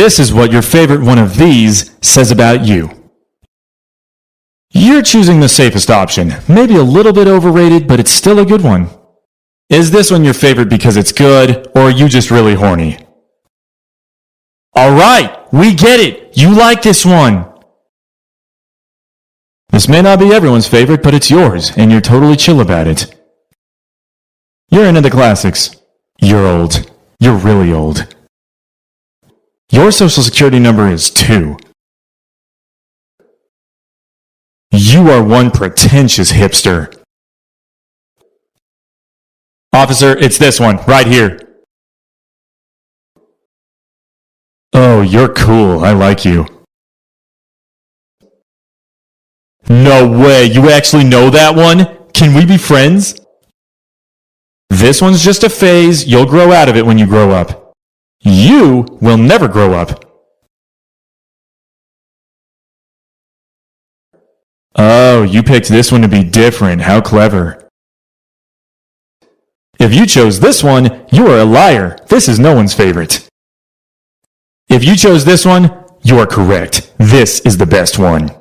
this is what your favorite one of these says about you. You're choosing the safest option. Maybe a little bit overrated, but it's still a good one. Is this one your favorite because it's good, or are you just really horny? Alright, we get it! You like this one! This may not be everyone's favorite, but it's yours, and you're totally chill about it. You're into the classics. You're old. You're really old. Your social security number is 2. You are one pretentious hipster. Officer, it's this one, right here. Oh, you're cool. I like you. No way, you actually know that one? Can we be friends? This one's just a phase. You'll grow out of it when you grow up. You will never grow up. Oh, you picked this one to be different. How clever. If you chose this one, you are a liar. This is no one's favorite. If you chose this one, you are correct. This is the best one.